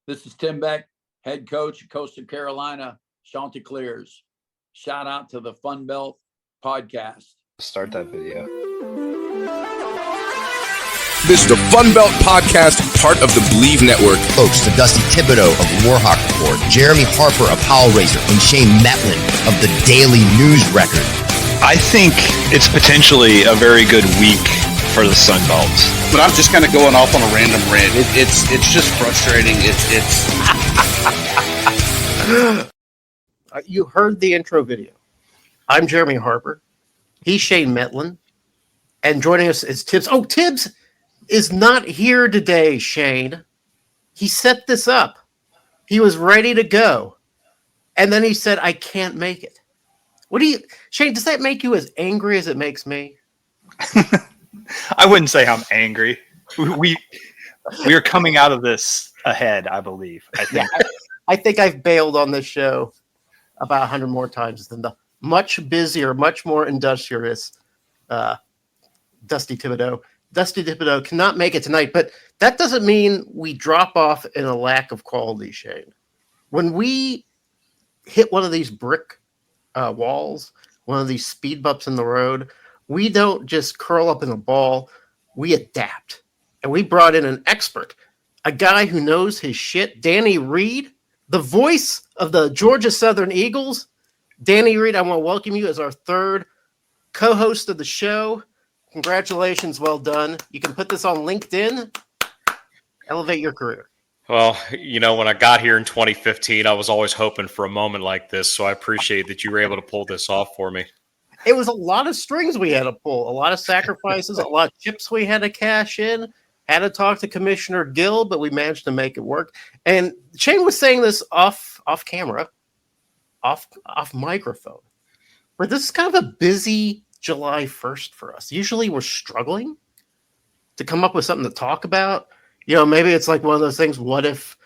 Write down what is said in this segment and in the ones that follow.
This is Tim Beck, head coach of Coastal Carolina Chanticleers. Shout out to the Fun Belt podcast. Start that video. This is the Fun Belt Podcast, part of the Believe Network. Hosts to Dusty Thibodeau of Warhawk Report, Jeremy Harper of Powell Razor, and Shane Metlin of the Daily News Record. I think it's potentially a very good week for the Sun Belts. But I'm just kind of going off on a random rant. It's just frustrating. It's. You heard the intro video. I'm Jeremy Harper. He's Shane Metlin. And joining us is Tibbs. Oh, Tibbs is not here today, Shane. He set this up. He was ready to go. And then he said, I can't make it. Shane, does that make you as angry as it makes me? I wouldn't say I'm angry. We are coming out of this ahead, I believe. I think. Yeah, I think I've bailed on this show about 100 more times than the much busier, much more industrious Dusty Thibodeau. Dusty Thibodeau cannot make it tonight, but that doesn't mean we drop off in a lack of quality, Shane. When we hit one of these brick walls, one of these speed bumps in the road, we don't just curl up in a ball. We adapt. And we brought in an expert, a guy who knows his shit, Danny Reed, the voice of the Georgia Southern Eagles. Danny Reed, I want to welcome you as our third co-host of the show. Congratulations, well done. You can put this on LinkedIn. Elevate your career. Well, when I got here in 2015, I was always hoping for a moment like this, so I appreciate that you were able to pull this off for me. It was a lot of strings we had to pull, a lot of sacrifices, a lot of chips we had to cash in, had to talk to Commissioner Gill, but we managed to make it work. And Shane was saying this off camera, off microphone, but this is kind of a busy July 1st for us. Usually we're struggling to come up with something to talk about. Maybe it's like one of those things. What if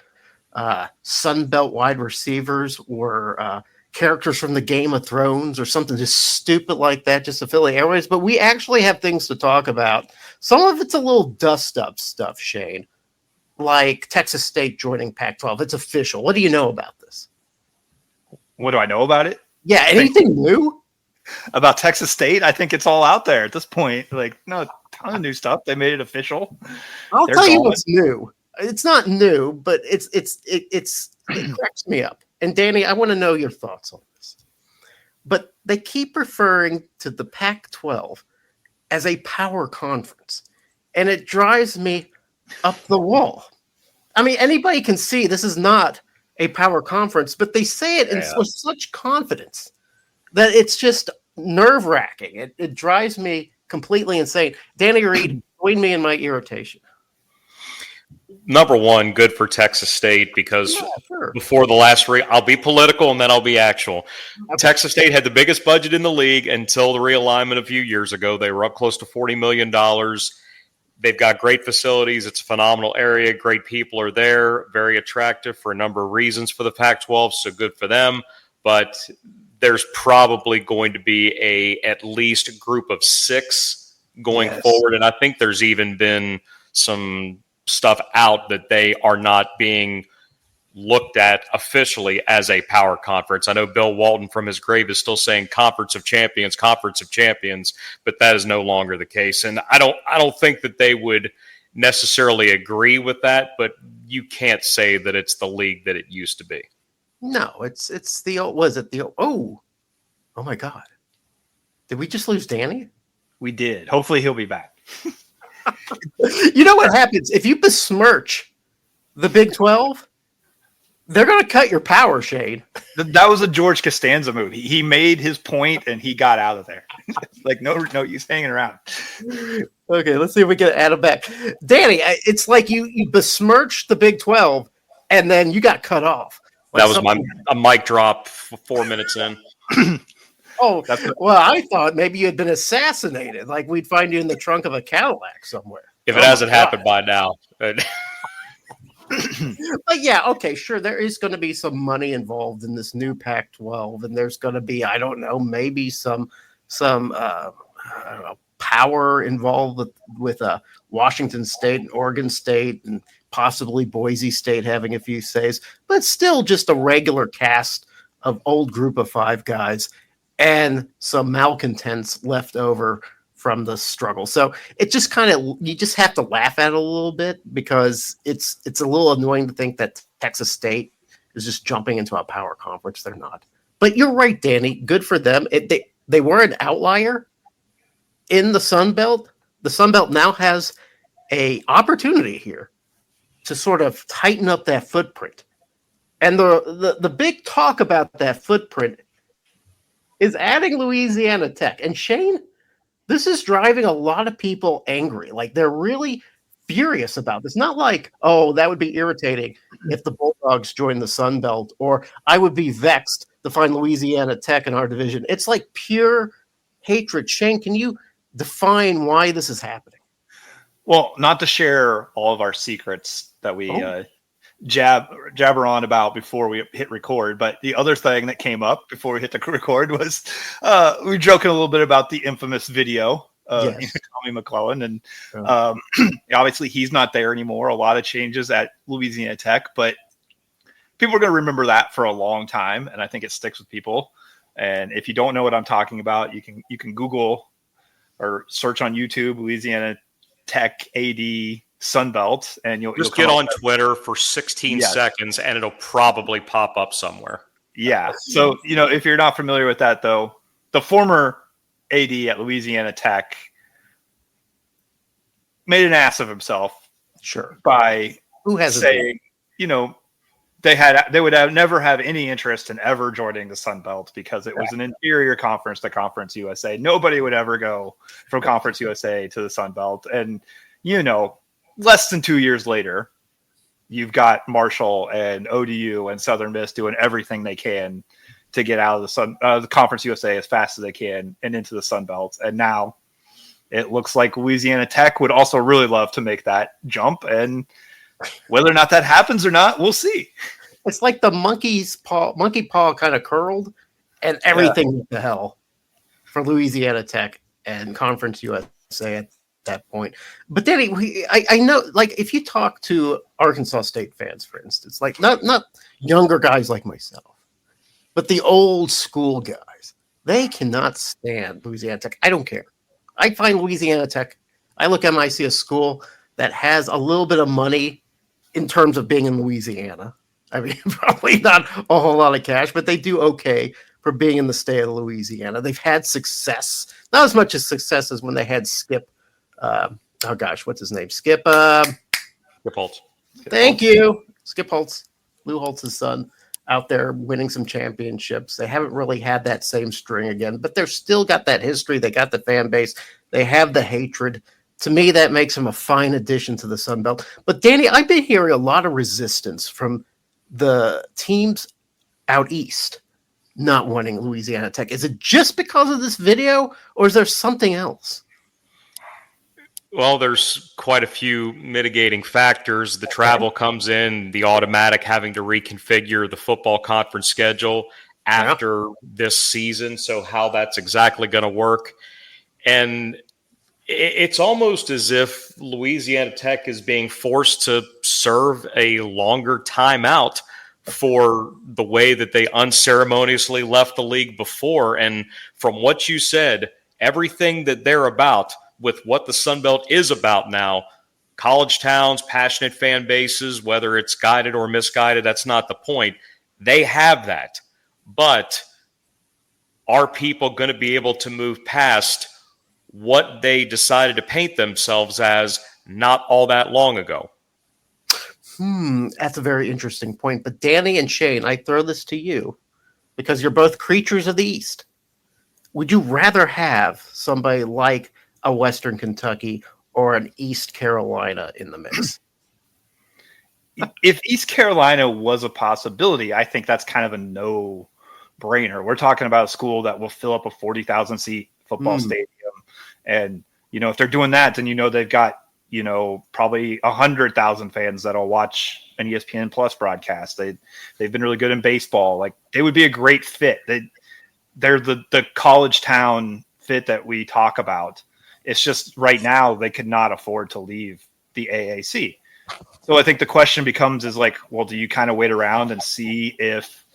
Sun Belt wide receivers were characters from the Game of Thrones or something just stupid like that, just to fill the airways? But we actually have things to talk about. Some of it's a little dust-up stuff, Shane, like Texas State joining Pac-12. It's official. What do you know about this? What do I know about it? Yeah, anything new? About Texas State? I think it's all out there at this point. A ton of new stuff. They made it official. I'll tell you what's new. It's not new, but it cracks me up. And Danny, I want to know your thoughts on this. But they keep referring to the Pac-12 as a power conference, and it drives me up the wall. I mean, anybody can see this is not a power conference, but they say it with such confidence that it's just nerve-wracking. It drives me completely insane. Danny Reed, join me in my irritation. Number one, good for Texas State because before the last I'll be political and then I'll be actual. Okay. Texas State had the biggest budget in the league until the realignment a few years ago. They were up close to $40 million. They've got great facilities. It's a phenomenal area. Great people are there. Very attractive for a number of reasons for the Pac-12, so good for them. But there's probably going to be at least a group of 6 going forward. And I think there's even been some stuff out that they are not being looked at officially as a power conference. I know Bill Walton from his grave is still saying conference of champions, but that is no longer the case. And I don't think that they would necessarily agree with that, but you can't say that it's the league that it used to be. No, it's the old. Was it the old? Oh my God! Did we just lose Danny? We did. Hopefully, he'll be back. You know what happens if you besmirch the Big 12? They're going to cut your power, Shane. That was a George Costanza move. He made his point and he got out of there. No use hanging around. Okay, let's see if we can add him back. Danny, it's like you besmirched the Big 12 and then you got cut off. That was a mic drop 4 minutes in. Well, I thought maybe you had been assassinated. Like we'd find you in the trunk of a Cadillac somewhere. If it hasn't happened by now. But yeah, okay, sure. There is going to be some money involved in this new Pac-12, and there's going to be, I don't know, maybe some power involved with Washington State and Oregon State and possibly Boise State having a few saves, but still just a regular cast of old group of 5 guys and some malcontents left over from the struggle. So it just kind of, you just have to laugh at it a little bit, because it's a little annoying to think that Texas State is just jumping into a power conference. They're not. But you're right, Danny. Good for them. They were an outlier in the Sun Belt. The Sun Belt now has a opportunity here to sort of tighten up that footprint. And the big talk about that footprint is adding Louisiana Tech. And Shane, this is driving a lot of people angry. Like, they're really furious about this. Not like, oh, that would be irritating if the Bulldogs joined the Sun Belt, or I would be vexed to find Louisiana Tech in our division. It's like pure hatred. Shane, can you define why this is happening? Well, not to share all of our secrets that we jabber on about before we hit record, but the other thing that came up before we hit the record was we were joking a little bit about the infamous video of Tommy McClellan, and obviously he's not there anymore. A lot of changes at Louisiana Tech, but people are going to remember that for a long time, and I think it sticks with people. And if you don't know what I'm talking about, you can Google or search on YouTube Louisiana Tech AD Sunbelt, and you'll get on Twitter for 16 seconds, and it'll probably pop up somewhere. Yeah. So, if you're not familiar with that, though, the former AD at Louisiana Tech made an ass of himself. Sure. By saying, they would never have any interest in ever joining the Sun Belt because it was an inferior conference to Conference USA. Nobody would ever go from Conference USA to the Sun Belt. And, less than 2 years later, you've got Marshall and ODU and Southern Miss doing everything they can to get out of the Conference USA as fast as they can and into the Sun Belt. And now it looks like Louisiana Tech would also really love to make that jump. And whether or not that happens or not, we'll see. It's like the monkey paw kind of curled, and everything went to hell for Louisiana Tech and Conference USA at that point. But Danny, I know, like, if you talk to Arkansas State fans, for instance, like not younger guys like myself, but the old school guys, they cannot stand Louisiana Tech. I don't care. I find Louisiana Tech, I look at them, I see a school that has a little bit of money in terms of being in Louisiana. I mean, probably not a whole lot of cash, but they do okay for being in the state of Louisiana. They've had success, not as much as success as when they had Skip. What's his name? Skip Holtz. Thank you. Skip Holtz, Lou Holtz's son, out there winning some championships. They haven't really had that same string again, but they're still got that history. They got the fan base. They have the hatred. To me, that makes them a fine addition to the Sun Belt. But Danny, I've been hearing a lot of resistance from the teams out east not wanting Louisiana Tech. Is it just because of this video, or is there something else? Well, there's quite a few mitigating factors. The travel comes in, the automatic having to reconfigure the football conference schedule after this season. So how that's exactly going to work. And it's almost as if Louisiana Tech is being forced to serve a longer timeout for the way that they unceremoniously left the league before. And from what you said, everything that they're about with what the Sun Belt is about now, college towns, passionate fan bases, whether it's guided or misguided, that's not the point. They have that. But are people going to be able to move past what they decided to paint themselves as not all that long ago? That's a very interesting point. But Danny and Shane, I throw this to you because you're both creatures of the East. Would you rather have somebody like a Western Kentucky or an East Carolina in the mix? If East Carolina was a possibility, I think that's kind of a no-brainer. We're talking about a school that will fill up a 40,000 seat football stadium. And, if they're doing that, then, they've got, probably 100,000 fans that'll watch an ESPN Plus broadcast. They've been really good in baseball. Like, they would be a great fit. They're the college town fit that we talk about. It's just right now they could not afford to leave the AAC. So I think the question becomes is like, well, do you kind of wait around and see if,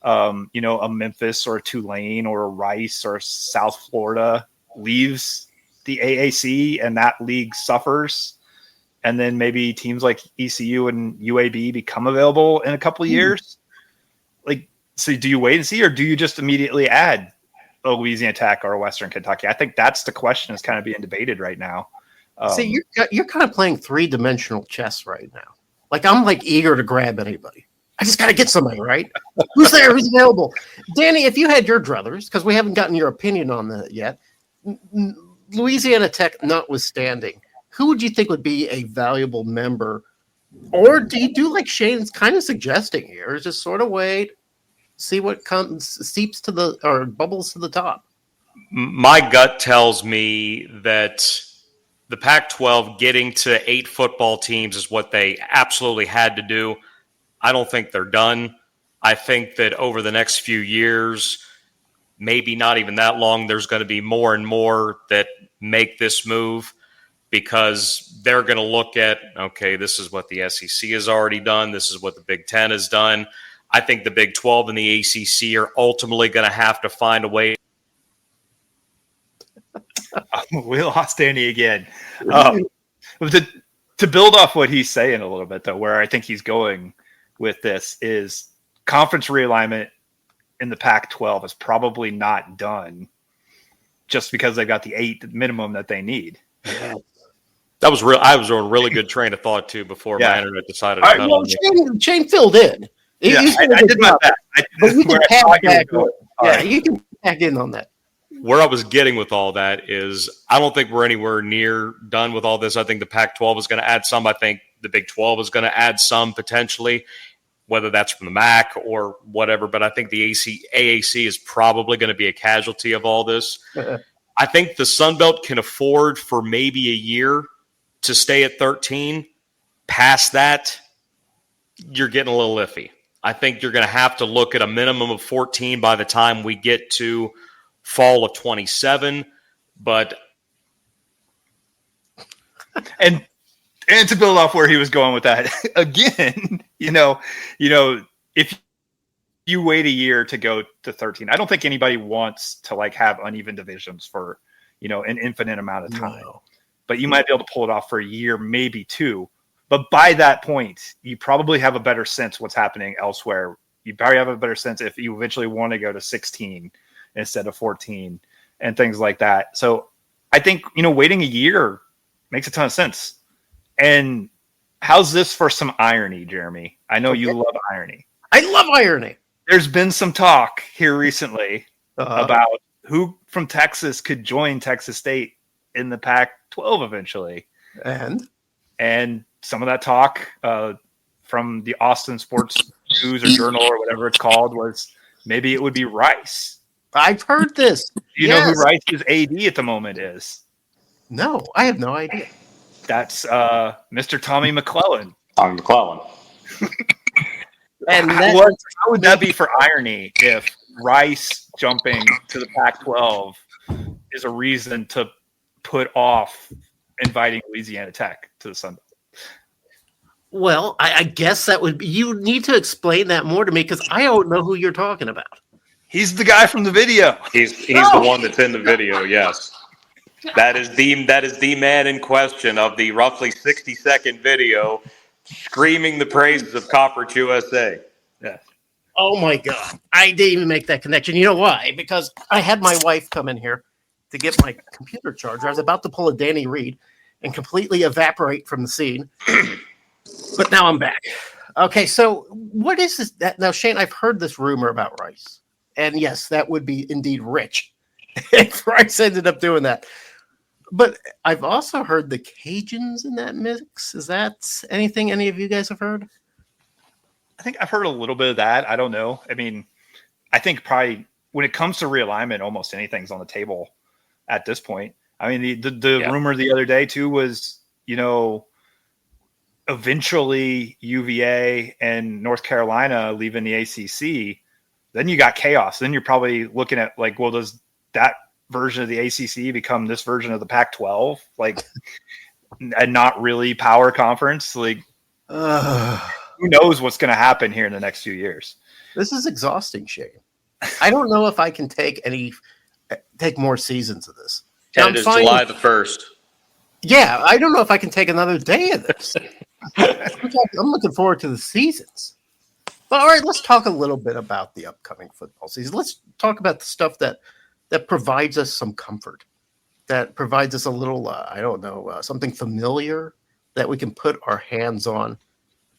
a Memphis or a Tulane or a Rice or South Florida leaves the AAC and that league suffers, and then maybe teams like ECU and UAB become available in a couple of years? Like, so do you wait and see, or do you just immediately add a Louisiana Tech or a Western Kentucky? I think that's the question that's kind of being debated right now. See, you're kind of playing 3-dimensional chess right now. Like, I'm like eager to grab anybody. I just got to get somebody, right? Who's there? Who's available? Danny, if you had your druthers, because we haven't gotten your opinion on that yet, Louisiana Tech notwithstanding, who would you think would be a valuable member? Or do you do like Shane's kind of suggesting here, is just sort of wait, see what seeps to the, or bubbles to the top? My gut tells me that the Pac-12 getting to 8 football teams is what they absolutely had to do. I don't think they're done. I think that over the next few years, maybe not even that long, there's going to be more and more that make this move, because they're going to look at, okay, this is what the SEC has already done. This is what the Big Ten has done. I think the Big 12 and the ACC are ultimately going to have to find a way. We lost Danny again. To build off what he's saying a little bit, though, where I think he's going with this is conference realignment in the Pac-12 is probably not done just because they've got the 8 minimum that they need. Yeah. That was real. I was on a really good train of thought too before my internet decided to cut on me. Shane filled in. I did my best. But you can tag back. You can tag in on that. Where I was getting with all that is I don't think we're anywhere near done with all this. I think the Pac-12 is going to add some. I think the Big 12 is going to add some potentially, whether that's from the MAC or whatever. But I think the AAC is probably going to be a casualty of all this. I think the Sun Belt can afford for maybe a year to stay at 13. Past that, you're getting a little iffy. I think you're going to have to look at a minimum of 14 by the time we get to fall of 27. But and to build off where he was going with that again, if you wait a year to go to 13, I don't think anybody wants to like have uneven divisions for an infinite amount of time. No. But you might be able to pull it off for a year, maybe 2. But by that point, you probably have a better sense what's happening elsewhere. You probably have a better sense if you eventually want to go to 16 instead of 14 and things like that. So I think, waiting a year makes a ton of sense. And how's this for some irony, Jeremy? I know you love irony. I love irony. There's been some talk here recently about who from Texas could join Texas State in the Pac-12 eventually. And some of that talk from the Austin Sports News or Journal or whatever it's called was maybe it would be Rice. I've heard this. Do you know who Rice's AD at the moment is? No, I have no idea. That's Mr. Tommy McClellan. Tommy McClellan. And how would that be for irony if Rice jumping to the Pac-12 is a reason to put off inviting Louisiana Tech to the Sun Belt? Well, I guess that would be, you need to explain that more to me because I don't know who you're talking about. He's the guy from the video. He's the one that's in the video, yes. That is the man in question of the roughly 60-second video screaming the praises of Conference USA. Yeah. Oh my God. I didn't even make that connection. You know why? Because I had my wife come in here to get my computer charger. I was about to pull a Danny Reed and completely evaporate from the scene. But now I'm back. Okay, so what is this? Now, Shane, I've heard this rumor about Rice. And yes, that would be indeed rich if Rice ended up doing that. But I've also heard the Cajuns in that mix. Is that anything any of you guys have heard? I think I've heard a little bit of that. I don't know. I mean, I think probably when it comes to realignment, almost anything's on the table at this point. I mean, the rumor the other day too was, eventually UVA and North Carolina leaving the ACC. Then you got chaos. Then you're probably looking at like, well, does that version of the ACC become this version of the Pac-12? Like, and not really power conference? Like, Who knows what's going to happen here in the next few years? This is exhausting, Shane. I don't know if I can take more seasons of this. And it is July the 1st. Yeah, I don't know if I can take another day of this. I'm looking forward to the seasons. But all right, let's talk a little bit about the upcoming football season. Let's talk about the stuff that provides us some comfort, that provides us a little, something familiar that we can put our hands on.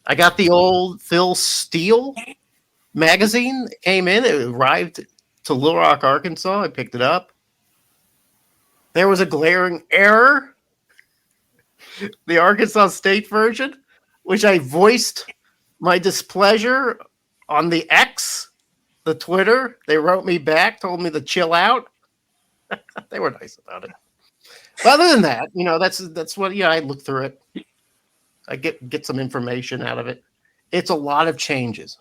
I got the old Phil Steele magazine. It came in. It arrived to Little Rock, Arkansas. I picked it up. There was a glaring error. The Arkansas State version, which I voiced my displeasure on the X, the Twitter. They wrote me back, told me to chill out. They were nice about it. But other than that, that's what I look through it. I get some information out of it. It's a lot of changes.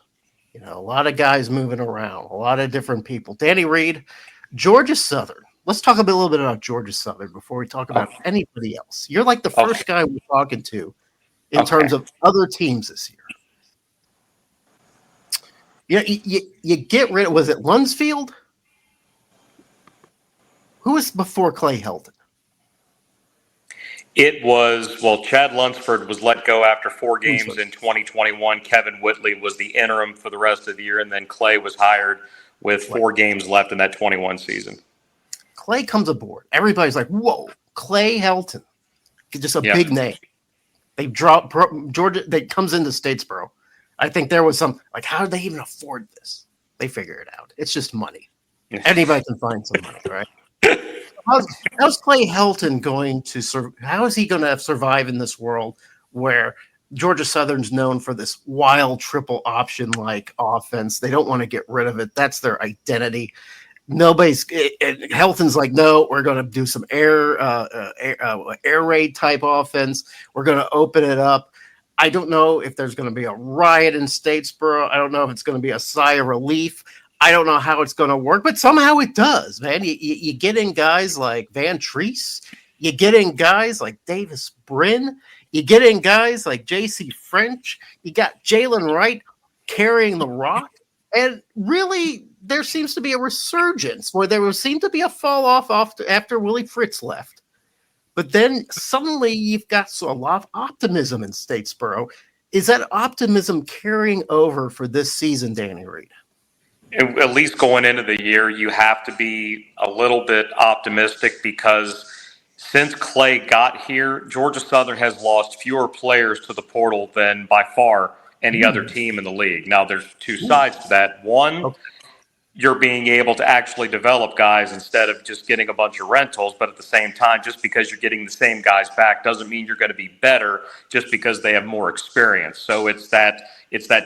A lot of guys moving around, a lot of different people. Danny Reed, Georgia Southern. Let's talk a little bit about Georgia Southern before we talk about anybody else. You're like the first guy we're talking to in terms of other teams this year. You get rid of, was it Lunsfield? Who was before Clay Helton? It was, Chad Lunsford was let go after 4 games in 2021. Kevin Whitley was the interim for the rest of the year, and then Clay was hired with 4 games left in that 21 season. Clay comes aboard. Everybody's like, whoa, Clay Helton. Just a big name. They drop Georgia. They comes into Statesboro. I think there was some, how did they even afford this? They figure it out. It's just money. Anybody can find some money, right? How's Clay Helton going to how is he going to survive in this world where Georgia Southern's known for this wild triple option like offense? They don't want to get rid of it. That's their identity. Helton's like, no, we're going to do some air raid type offense. We're going to open it up. I don't know if there's going to be a riot in Statesboro. I don't know if it's going to be a sigh of relief. I don't know how it's going to work, but somehow it does, man. You get in guys like Van Treese. You get in guys like Davis Brin. You get in guys like J.C. French. You got Jalen Wright carrying the rock. And really, there seems to be a resurgence where there seemed to be a fall off after Willie Fritz left. But then suddenly you've got a lot of optimism in Statesboro. Is that optimism carrying over for this season, Danny Reed? At least going into the year, you have to be a little bit optimistic because since Clay got here, Georgia Southern has lost fewer players to the portal than by far any other team in the league. Now, there's 2 sides to that. One, you're being able to actually develop guys instead of just getting a bunch of rentals. But at the same time, just because you're getting the same guys back doesn't mean you're going to be better just because they have more experience. So it's that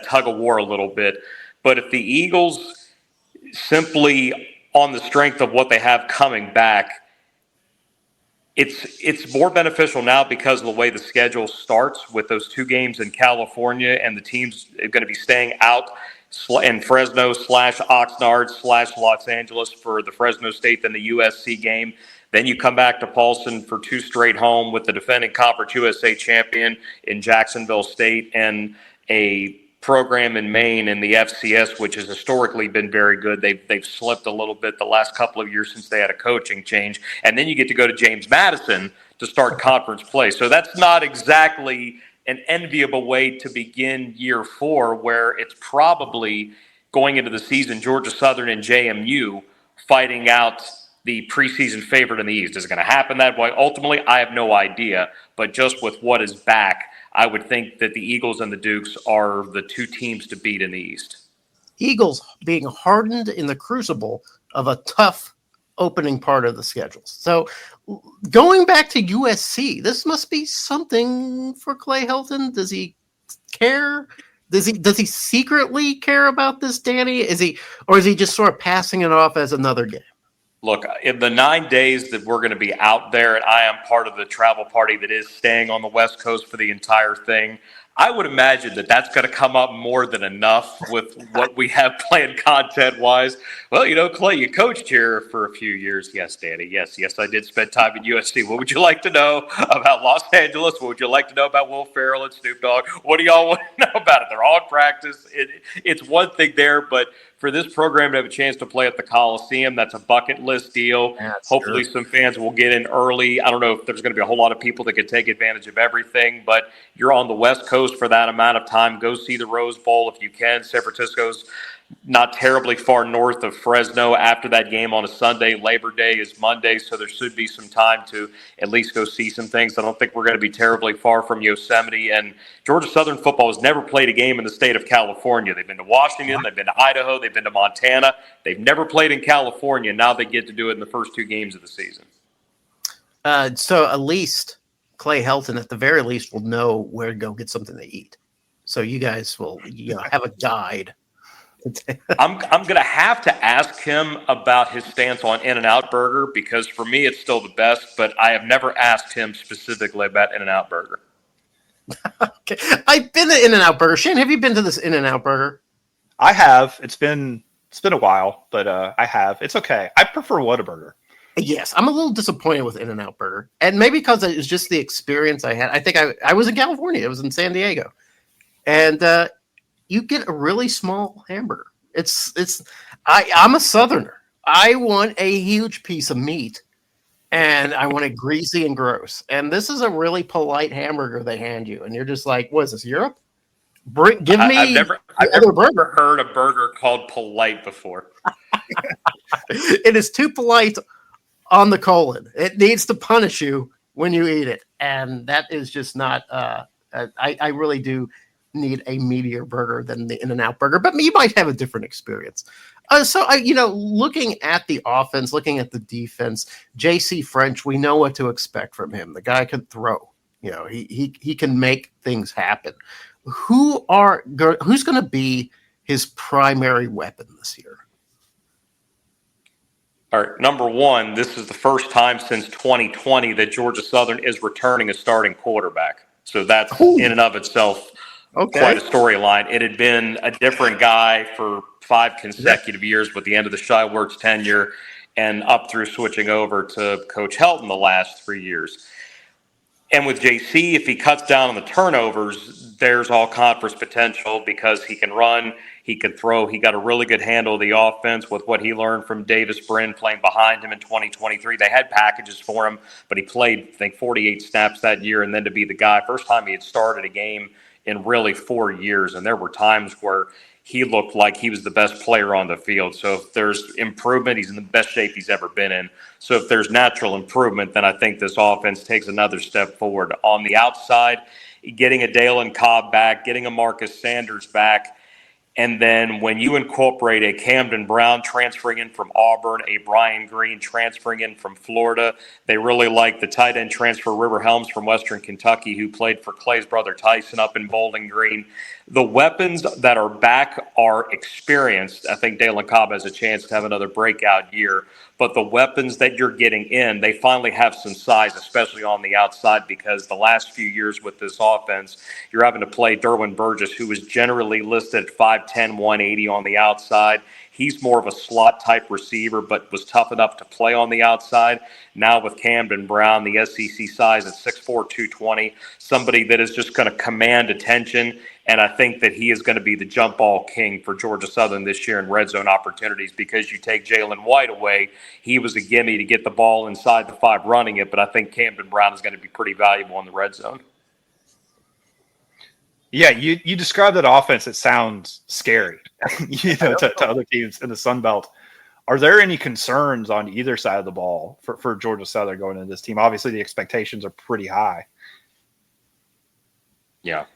tug of war a little bit. But if the Eagles simply on the strength of what they have coming back, it's more beneficial now because of the way the schedule starts with those 2 games in California and the teams are going to be staying out in Fresno / Oxnard / Los Angeles for the Fresno State, then the USC game. Then you come back to Paulson for 2 straight home with the defending Conference USA champion in Jacksonville State and a program in Maine in the FCS, which has historically been very good. They've slipped a little bit the last couple of years since they had a coaching change. And then you get to go to James Madison to start conference play. So that's not exactly an enviable way to begin year 4, where it's probably going into the season Georgia Southern and JMU fighting out the preseason favorite in the East. Is it going to happen that way? Ultimately, I have no idea. But just with what is back, I would think that the Eagles and the Dukes are the 2 teams to beat in the East. Eagles being hardened in the crucible of a tough opening part of the schedule. So going back to USC, this must be something for Clay Helton. Does he care? Does he secretly care about this, Danny? Is he just sort of passing it off as another game? Look, in the 9 days that we're going to be out there, and I am part of the travel party that is staying on the West Coast for the entire thing, I would imagine that that's going to come up more than enough with what we have planned content-wise. Well, Clay, you coached here for a few years. Yes, Danny. Yes, I did spend time in USC. What would you like to know about Los Angeles? What would you like to know about Will Ferrell and Snoop Dogg? What do y'all want to know about it? They're all in practice. It's one thing there, but for this program to have a chance to play at the Coliseum, that's a bucket list deal. Hopefully some fans will get in early. I don't know if there's going to be a whole lot of people that can take advantage of everything, but you're on the West Coast for that amount of time. Go see the Rose Bowl if you can. San Francisco's not terribly far north of Fresno. After that game on a Sunday, Labor Day is Monday, so there should be some time to at least go see some things. I don't think we're going to be terribly far from Yosemite. And Georgia Southern football has never played a game in the state of California. They've been to Washington, they've been to Idaho, they've been to Montana. They've never played in California. Now they get to do it in the first 2 games of the season. So at least Clay Helton, at the very least, will know where to go get something to eat. So you guys will have a guide. I'm going to have to ask him about his stance on In-N-Out Burger because for me it's still the best, but I have never asked him specifically about In-N-Out Burger. Okay. I've been to In-N-Out Burger. Shane, have you been to this In-N-Out Burger? I have. It's been a while, but I have. It's okay. I prefer Whataburger. Yes, I'm a little disappointed with In-N-Out Burger, and maybe because it was just the experience I had. I think I was in California. I was in San Diego, and you get a really small hamburger. I'm a Southerner. I want a huge piece of meat, and I want it greasy and gross. And this is a really polite hamburger they hand you, and you're just like, "What is this, Europe? Give me." I've never heard a burger called polite before. It is too polite on the colon. It needs to punish you when you eat it, and that is just not. I really do need a meatier burger than the In-N-Out Burger, but you might have a different experience. Looking at the offense, looking at the defense, J.C. French, we know what to expect from him. The guy can throw. He can make things happen. Who's going to be his primary weapon this year? All right, number one, this is the first time since 2020 that Georgia Southern is returning a starting quarterback. So that's in and of itself quite a storyline. It had been a different guy for 5 consecutive years with the end of the Shyworks tenure and up through switching over to Coach Helton the last 3 years. And with JC, if he cuts down on the turnovers, there's all conference potential because he can run, he can throw. He got a really good handle of the offense with what he learned from Davis Brin playing behind him in 2023. They had packages for him, but he played, I think, 48 snaps that year. And then to be the guy, first time he had started a game in really 4 years. And there were times where he looked like he was the best player on the field. So if there's improvement, he's in the best shape he's ever been in. So if there's natural improvement, then I think this offense takes another step forward. On the outside, getting a Dalen Cobb back, getting a Marcus Sanders back, and then when you incorporate a Camden Brown transferring in from Auburn, a Brian Green transferring in from Florida, they really like the tight end transfer River Helms from Western Kentucky, who played for Clay's brother Tyson up in Bowling Green. The weapons that are back are experienced. I think Dalen Cobb has a chance to have another breakout year. But the weapons that you're getting in, they finally have some size, especially on the outside, because the last few years with this offense, you're having to play Derwin Burgess, who was generally listed at 5'10", 180 on the outside. He's more of a slot-type receiver, but was tough enough to play on the outside. Now with Camden Brown, the SEC size at 6'4", 220, somebody that is just going to command attention. And I think that he is going to be the jump ball king for Georgia Southern this year in red zone opportunities because you take Jalen White away. He was a gimme to get the ball inside the 5 running it, but I think Camden Brown is going to be pretty valuable in the red zone. Yeah, you described that offense. It sounds scary, to other teams in the Sun Belt. Are there any concerns on either side of the ball for Georgia Southern going into this team? Obviously, the expectations are pretty high. Yeah.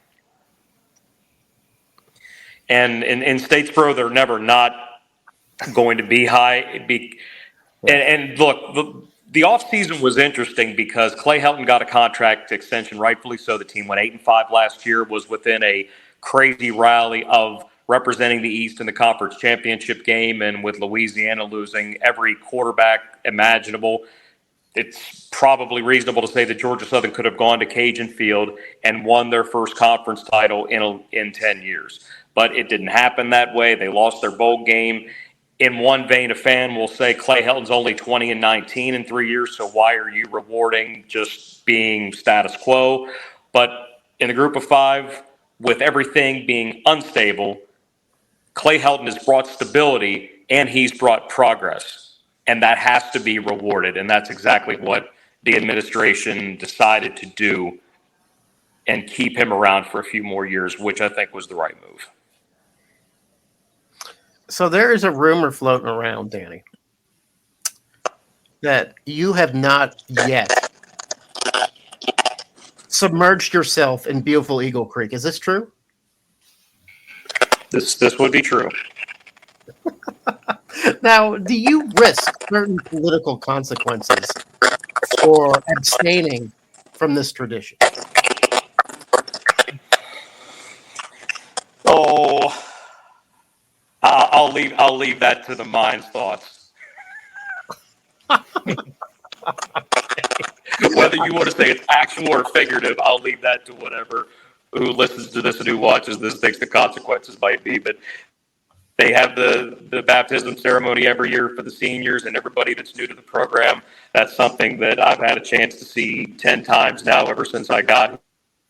And in Statesboro, they're never not going to be high. And look, the offseason was interesting because Clay Helton got a contract extension, rightfully so. The team went 8-5 last year, was within a crazy rally of representing the East in the conference championship game, and with Louisiana losing every quarterback imaginable. it's probably reasonable to say that Georgia Southern could have gone to Cajun Field and won their first conference title in 10 years. But it didn't happen that way. They lost their bowl game. In one vein, a fan will say Clay Helton's only 20-19 in 3 years, so why are you rewarding just being status quo? But in the group of five, with everything being unstable, Clay Helton has brought stability and he's brought progress, and that has to be rewarded. And that's exactly what the administration decided to do, and keep him around for a few more years, which I think was the right move. So there is a rumor floating around, Danny, that you have not yet submerged yourself in beautiful Eagle Creek. Is this true? This would be true. Now, do you risk certain political consequences for abstaining from this tradition? Oh, I'll leave that to the mind's thoughts. Whether you want to say it's actual or figurative, I'll leave that to whatever who listens to this and who watches this thinks the consequences might be. But they have the baptism ceremony every year for the seniors and everybody that's new to the program. That's something that I've had a chance to see 10 times now ever since I got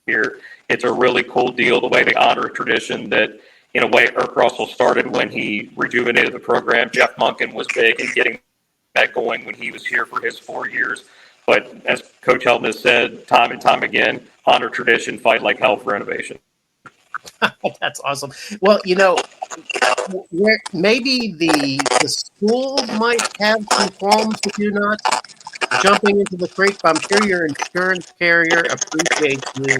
here. It's a really cool deal, the way they honor a tradition that, in a way, Irk Russell started when he rejuvenated the program. Jeff Monken was big in getting that going when he was here for his 4 years. But as Coach Helton has said time and time again, honor tradition, fight like hell for innovation. That's awesome. Well, you know, where maybe the school might have some qualms with you not jumping into the creek, but I'm sure your insurance carrier appreciates you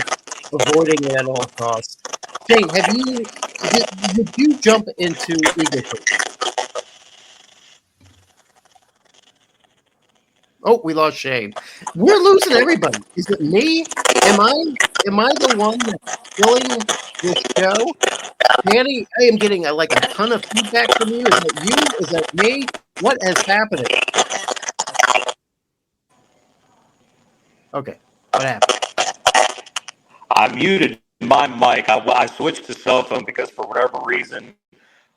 avoiding it at all costs. Shane, did you jump into Eagle Creek? Oh, we lost Shane. We're losing everybody. Is it me? Am I the one that's killing this show? Danny, I am getting a ton of feedback from you. Is that you? Is that me? What is happening? Okay, what happened? I muted my mic. I switched to cell phone because for whatever reason,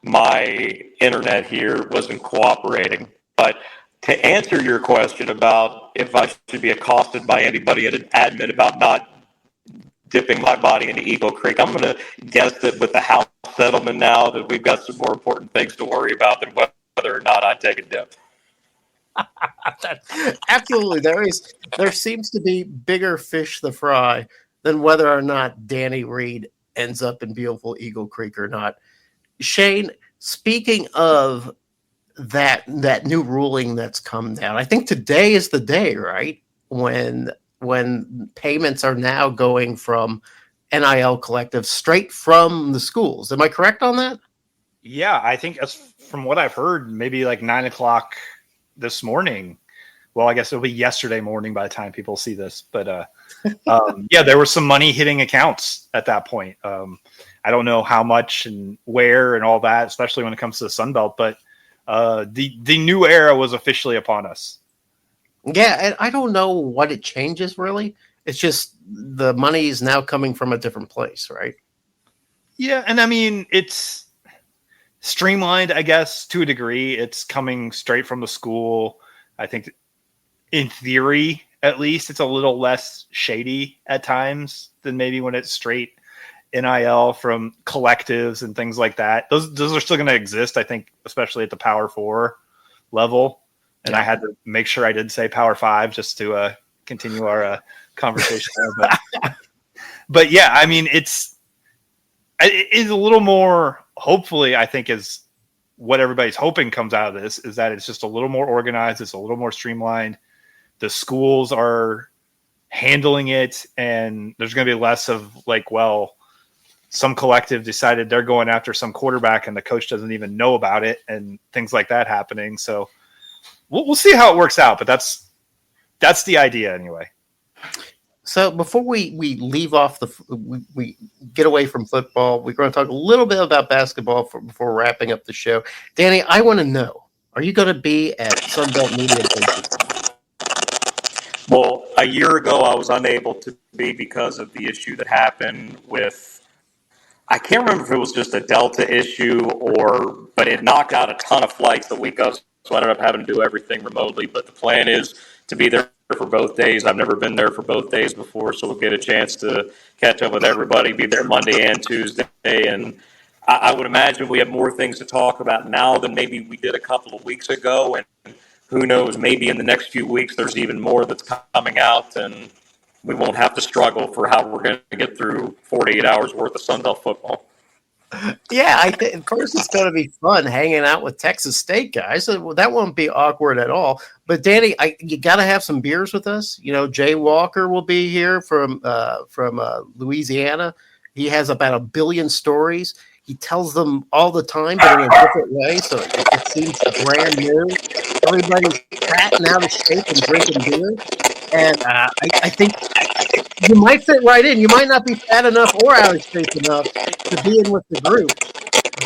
my internet here wasn't cooperating. But to answer your question about if I should be accosted by anybody at an admin about not dipping my body into Eagle Creek, I'm going to guess that with the House settlement now that we've got some more important things to worry about than whether or not I take a dip. Absolutely. There seems to be bigger fish to fry than whether or not Danny Reed ends up in beautiful Eagle Creek or not. Shane, speaking of that new ruling that's come down, I think today is the day, right? When payments are now going from NIL collectives straight from the schools. Am I correct on that? Yeah, I think from what I've heard, maybe like 9:00 this morning. Well, I guess it'll be yesterday morning by the time people see this. But yeah, there was some money hitting accounts at that point. I don't know how much and where and all that, especially when it comes to the Sun Belt. But the new era was officially upon us. Yeah, and I don't know what it changes really. It's just the money is now coming from a different place, right? Yeah, and I mean, it's streamlined, I guess, to a degree. It's coming straight from the school. I think in theory, at least, it's a little less shady at times than maybe when it's straight NIL from collectives and things like that. Those are still going to exist, I think, especially at the Power 4 level. And I had to make sure I did say Power 5 just to continue our conversation there. But yeah, I mean, it's a little more, hopefully, I think is what everybody's hoping comes out of this, is that it's just a little more organized. It's a little more streamlined. The schools are handling it, and there's going to be less of like, well, some collective decided they're going after some quarterback and the coach doesn't even know about it and things like that happening. So we'll see how it works out, but that's the idea anyway. So before we leave off we get away from football, we're going to talk a little bit about basketball before wrapping up the show. Danny, I want to know, are you going to be at Sunbelt Media Days? Well, a year ago, I was unable to be because of the issue that happened with, I can't remember if it was just a Delta issue but it knocked out a ton of flights the week of, so I ended up having to do everything remotely. But the plan is to be there for both days. I've never been there for both days before, so we'll get a chance to catch up with everybody, be there Monday and Tuesday. And I would imagine we have more things to talk about now than maybe we did a couple of weeks ago. And who knows, maybe in the next few weeks there's even more that's coming out, and we won't have to struggle for how we're going to get through 48 hours worth of Sunbelt football. Yeah, I think first it's going to be fun hanging out with Texas State guys. So that won't be awkward at all. But Danny, you got to have some beers with us. You know, Jay Walker will be here from Louisiana. He has about 1 billion stories. He tells them all the time, but in a different way. So it seems brand new. Everybody's chatting out of shape and drinking beer. And I think you might fit right in. You might not be fat enough or out of shape enough to be in with the group,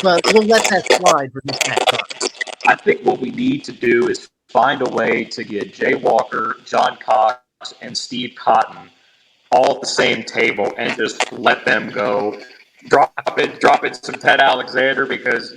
but we'll let that slide for this next time. I think what we need to do is find a way to get Jay Walker, John Cox, and Steve Cotton all at the same table and just let them go. Drop it some Ted Alexander, because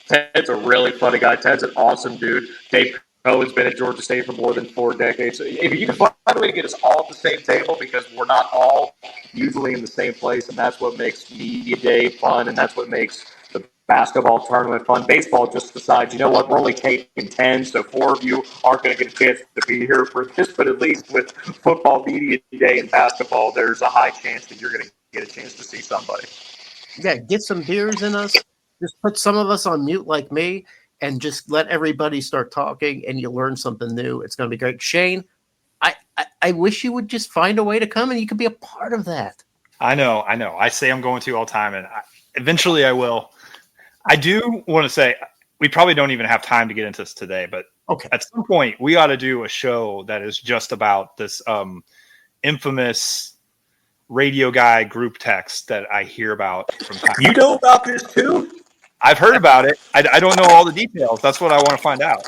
Ted's a really funny guy. Ted's an awesome dude. Dave Cohen's been at Georgia State for more than 4 decades. So if you can find a way to get us all at the same table, because we're not all usually in the same place, and that's what makes media day fun, and that's what makes the basketball tournament fun. Baseball just decides, you know what, we're only taking 10, so 4 of you aren't going to get a chance to be here for this. But at least with football media day and basketball, there's a high chance that you're going to get a chance to see somebody. Yeah, get some beers in us. Just put some of us on mute like me, and just let everybody start talking, and you learn something new. It's going to be great. Shane, I wish you would just find a way to come, and you could be a part of that. I know. I say I'm going to all the time, and eventually I will. I do want to say we probably don't even have time to get into this today, but okay, at some point we ought to do a show that is just about this infamous radio guy group text that I hear about from time. You know about this too? I've heard about it. I don't know all the details. That's what I want to find out.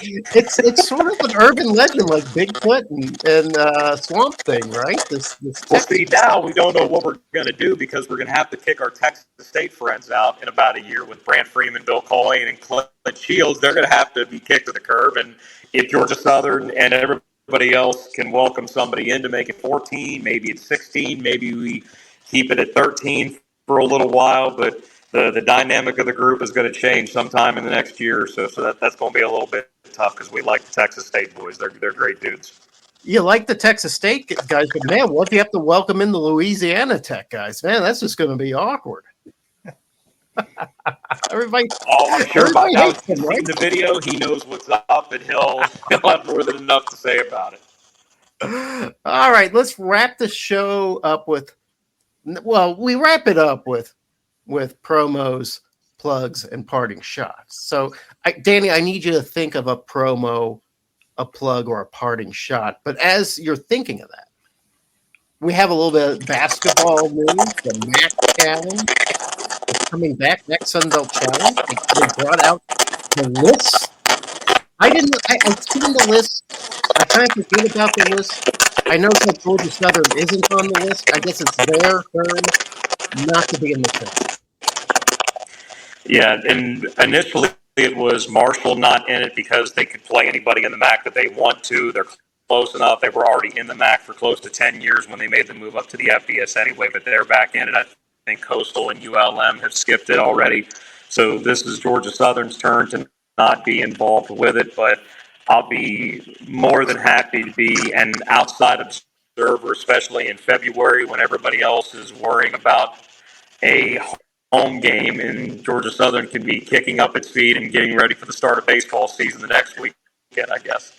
It's sort of an urban legend, like Bigfoot and Swamp Thing, right? This Well, see, now we don't know what we're going to do, because we're going to have to kick our Texas State friends out in about a year with Brant Freeman, Bill Colleen, and Clint Shields. They're going to have to be kicked to the curb. And if Georgia Southern and everybody else can welcome somebody in to make it 14, maybe it's 16, maybe we keep it at 13 for a little while, but the dynamic of the group is going to change sometime in the next year or so. So that's going to be a little bit tough, because we like the Texas State boys. They're great dudes. You like the Texas State guys, but man, what if you have to welcome in the Louisiana Tech guys? Man, that's just going to be awkward. Everybody, I'm sure by now he's him, right? seen the video. He knows what's up, and he'll have more than enough to say about it. All right, let's wrap the show up with. Well, we wrap it up with promos, plugs, and parting shots. So, Danny, I need you to think of a promo, a plug, or a parting shot. But as you're thinking of that, we have a little bit of basketball news. The MAC Challenge is coming back, next Sunbelt Challenge. They brought out the list. I've seen the list. I kind of forget about the list. I know that Georgia Southern isn't on the list. I guess it's their turn not to be in the list. Yeah, and initially it was Marshall not in it because they could play anybody in the MAC that they want to. They're close enough. They were already in the MAC for close to 10 years when they made the move up to the FBS anyway, but they're back in it. I think Coastal and ULM have skipped it already. So this is Georgia Southern's turn to not be involved with it, but I'll be more than happy to be an outside observer, especially in February when everybody else is worrying about a home game, and Georgia Southern can be kicking up its feet and getting ready for the start of baseball season the next weekend, I guess.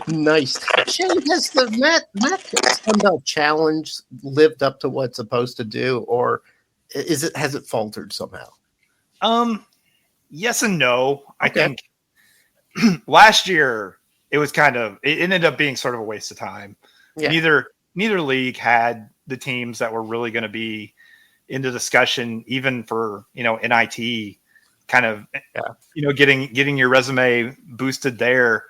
Nice. Shane, has the Matt Sunbelt Challenge lived up to what it's supposed to do, or has it faltered somehow? Yes and no. Okay. I think last year it ended up being sort of a waste of time. Yeah. Neither league had the teams that were really going to be into discussion, even for NIT, kind of getting your resume boosted there.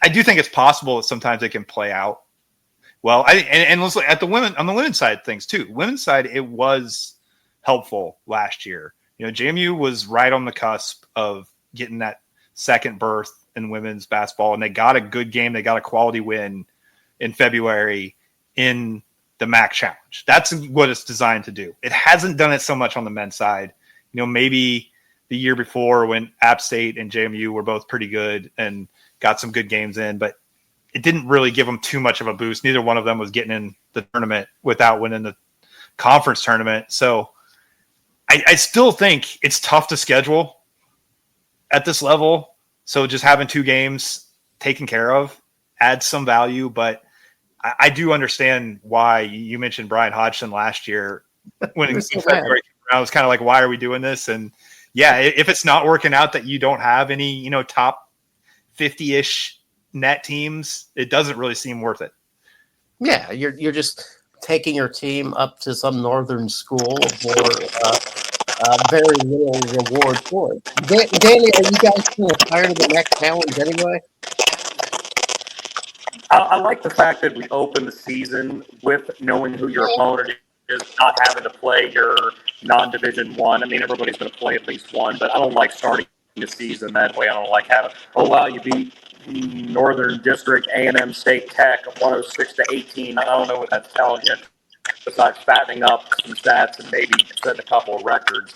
I do think it's possible that sometimes it can play out well. And let's look at on the women's side of things too. Women's side, it was helpful last year. JMU was right on the cusp of getting that second berth in women's basketball, and they got a good game. They got a quality win in February in the MAC Challenge. That's what it's designed to do. It hasn't done it so much on the men's side. Maybe the year before when App State and JMU were both pretty good and got some good games in, but it didn't really give them too much of a boost. Neither one of them was getting in the tournament without winning the conference tournament. So I still think it's tough to schedule at this level. So just having 2 games taken care of adds some value, but I do understand why you mentioned Brian Hodgson last year when in February came around. It was kind of like, why are we doing this? And yeah, if it's not working out that you don't have any, top 50-ish net teams, it doesn't really seem worth it. Yeah, you're just taking your team up to some northern school for very little reward for it. Danny, are you guys still tired of the next challenge anyway? I like the fact that we open the season with knowing who your opponent is, not having to play your non-Division One. I mean, everybody's going to play at least one, but I don't like starting the season that way. I don't like having, you beat Northern District A&M State Tech 106-18. I don't know what that's telling you, besides fattening up some stats and maybe setting a couple of records.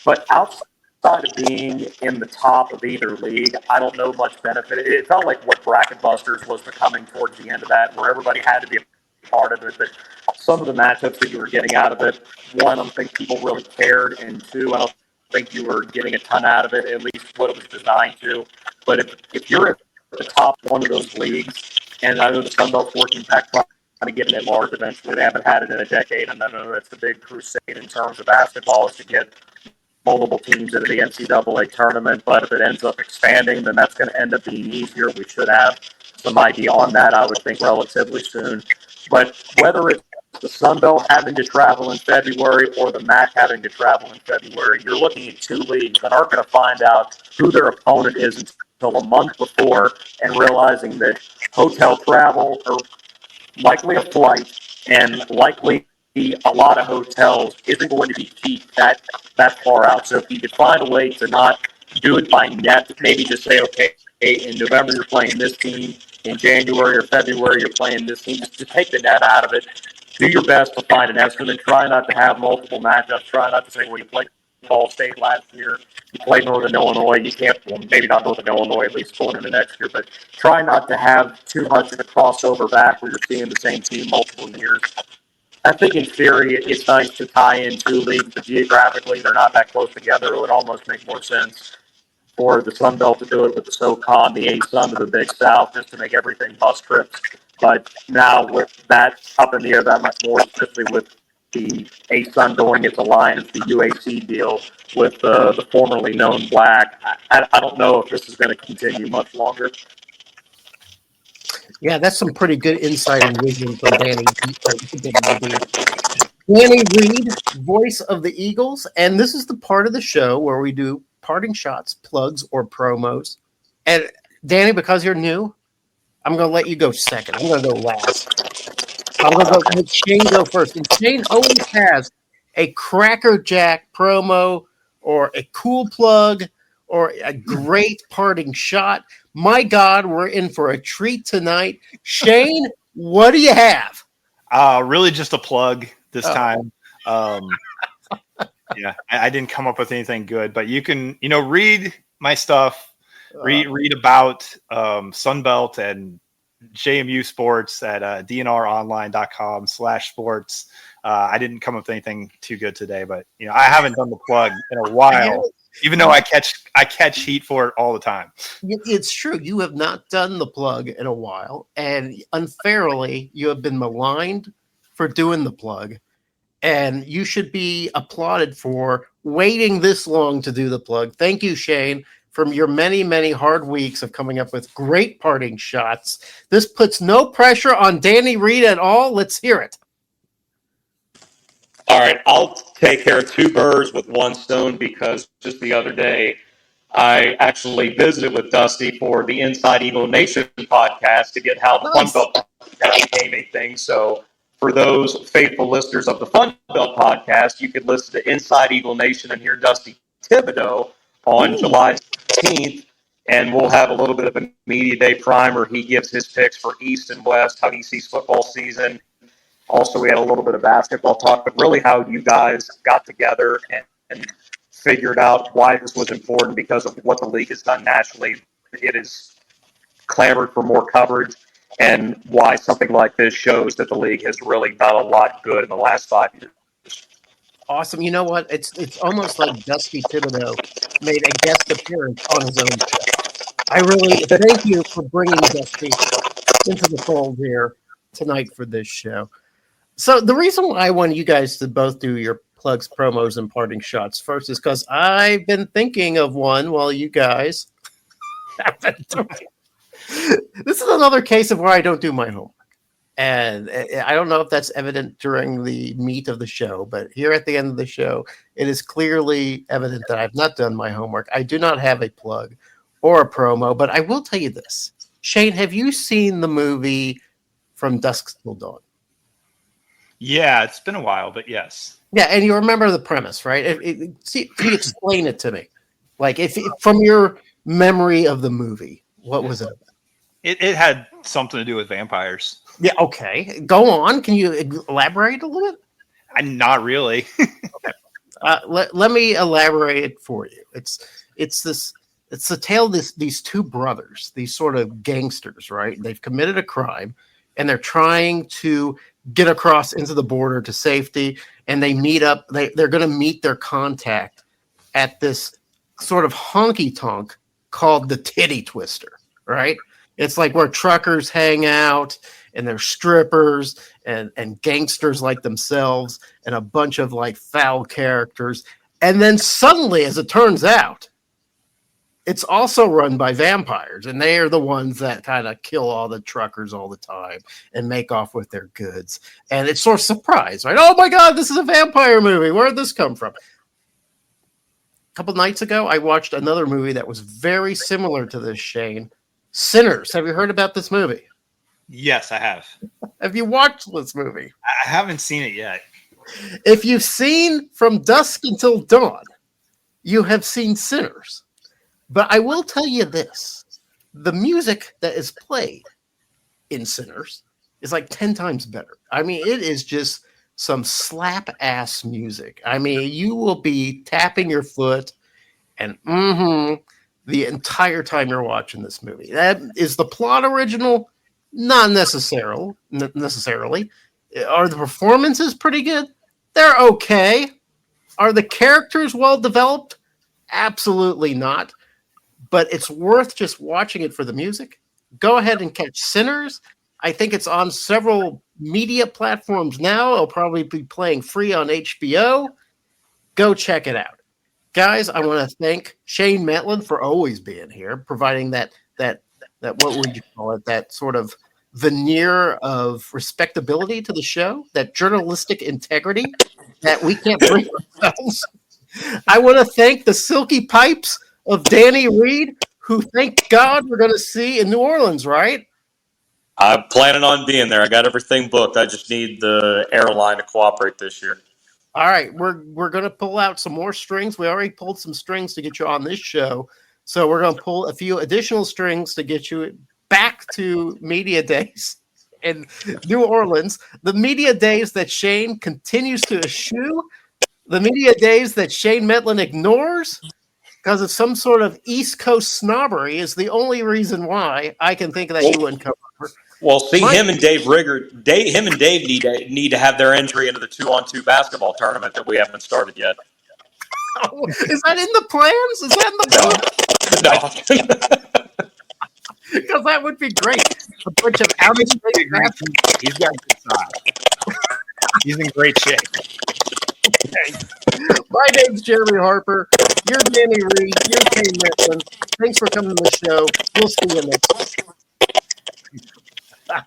But outside of being in the top of either league, I don't know much benefit. It felt like what Bracket Busters was becoming towards the end of that, where everybody had to be a part of it. But some of the matchups that you were getting out of it, one, I don't think people really cared, and 2, I don't think you were getting a ton out of it, at least what it was designed to. But if you're at the top one of those leagues, and I know the Sun Belt's working back kind of getting it large eventually. They haven't had it in a decade, and I know that's the big crusade in terms of basketball is to get multiple teams into the NCAA tournament. But if it ends up expanding, then that's going to end up being easier. We should have some idea on that, I would think, relatively soon. But whether it's the Sun Belt having to travel in February or the MAC having to travel in February, you're looking at 2 leagues that aren't going to find out who their opponent is until a month before, and realizing that hotel travel or likely a flight and likely a lot of hotels isn't going to be cheap that far out. So if you could find a way to not do it by net, maybe just say, okay, in November you're playing this team, in January or February you're playing this team, just take the net out of it. Do your best to find an estimate. Try not to have multiple matchups. Try not to say, well, you played Ball State last year, you played Northern Illinois, you can't, well, maybe not Northern Illinois, at least going into next year, but try not to have too much of a crossover back where you're seeing the same team multiple years. I think in theory it's nice to tie in 2 leagues, but geographically they're not that close together. It would almost make more sense for the Sun Belt to do it with the SoCon, the A-Sun to the Big South, just to make everything bus trips. But now with that up in the air that much more, especially with the A-Sun going its alliance, the UAC deal with the formerly known Black, I don't know if this is going to continue much longer. Yeah, that's some pretty good insight and vision from Danny. Danny Reed, voice of the Eagles, and this is the part of the show where we do parting shots, plugs, or promos. And Danny, because you're new, I'm going to let you go second. I'm going to go last. I'm going to let Shane go first. And Shane always has a crackerjack promo or a cool plug or a great parting shot. My God, we're in for a treat tonight. Shane, what do you have? Really just a plug this time. Yeah, I didn't come up with anything good, but you can, read my stuff, read about Sunbelt and JMU sports at dnronline.com/sports. I didn't come up with anything too good today, but I haven't done the plug in a while, even though I catch heat for it all the time. It's true. You have not done the plug in a while, and unfairly, you have been maligned for doing the plug, and you should be applauded for waiting this long to do the plug. Thank you, Shane, from your many, many hard weeks of coming up with great parting shots. This puts no pressure on Danny Reed at all. Let's hear it. All right, I'll take care of 2 birds with 1 stone, because just the other day I actually visited with Dusty for the Inside Eagle Nation podcast to get how the Fun Belt podcast became a thing. So for those faithful listeners of the Fun Belt podcast, you could listen to Inside Eagle Nation and hear Dusty Thibodeau on July 16th. And we'll have a little bit of a media day primer. He gives his picks for East and West, how he sees football season. Also, we had a little bit of basketball talk, but really how you guys got together and figured out why this was important because of what the league has done nationally. It has clamored for more coverage, and why something like this shows that the league has really done a lot good in the last 5 years. Awesome. You know what? It's almost like Dusty Thibodeau made a guest appearance on his own show. I really thank you for bringing Dusty into the fold here tonight for this show. So the reason why I want you guys to both do your plugs, promos, and parting shots first is because I've been thinking of one while you guys have been doing. This is another case of where I don't do my homework. And I don't know if that's evident during the meat of the show, but here at the end of the show, it is clearly evident that I've not done my homework. I do not have a plug or a promo, but I will tell you this. Shane, have you seen the movie From Dusk Till Dawn? Yeah, it's been a while, but yes. Yeah, and you remember the premise, right? Can you explain it to me? Like, if from your memory of the movie, what was it about? It had something to do with vampires. Yeah, okay. Go on. Can you elaborate a little bit? Not really. Okay. Let me elaborate it for you. It's the tale of these two brothers, these sort of gangsters, right? They've committed a crime, and they're trying to get across into the border to safety, and they meet up. They're going to meet their contact at this sort of honky-tonk called the Titty Twister, right? It's like where truckers hang out, and they're strippers and gangsters like themselves and a bunch of like foul characters. And then suddenly, as it turns out, it's also run by vampires, and they are the ones that kind of kill all the truckers all the time and make off with their goods. And it's sort of surprise, right? Oh my God, this is a vampire movie. Where did this come from? A couple nights ago, I watched another movie that was very similar to this, Shane. Sinners. Have you heard about this movie? Yes, I have. Have you watched this movie? I haven't seen it yet. If you've seen From Dusk Until Dawn, you have seen Sinners. But I will tell you this. The music that is played in Sinners is like 10 times better. I mean, it is just some slap-ass music. I mean, you will be tapping your foot and the entire time you're watching this movie. That is the plot original. Not necessarily. Are the performances pretty good? They're okay. Are the characters well developed? Absolutely not. But it's worth just watching it for the music. Go ahead and catch Sinners. I think it's on several media platforms now. It'll probably be playing free on HBO. Go check it out. Guys, I want to thank Shane Metlin for always being here, providing that what would you call it, that sort of veneer of respectability to the show, that journalistic integrity that we can't bring ourselves. I want to thank the silky pipes of Danny Reed, who, thank God, we're going to see in New Orleans, right? I'm planning on being there. I got everything booked. I just need the airline to cooperate this year. All right, we're going to pull out some more strings. We already pulled some strings to get you on this show. So we're going to pull a few additional strings to get you back to media days in New Orleans. The media days that Shane continues to eschew. The media days that Shane Metlin ignores because of some sort of East Coast snobbery is the only reason why I can think that you wouldn't cover. Well, see, him and Dave need to have their entry into the 2-on-2 basketball tournament that we haven't started yet. Oh, is that in the plans? Is that in the No. Because that would be great. A bunch of out-of-state He's got good size. He's in great shape. My name's Jeremy Harper. You're Danny Reed. You're Kane Metlin. Thanks for coming to the show. We'll see you next week. God.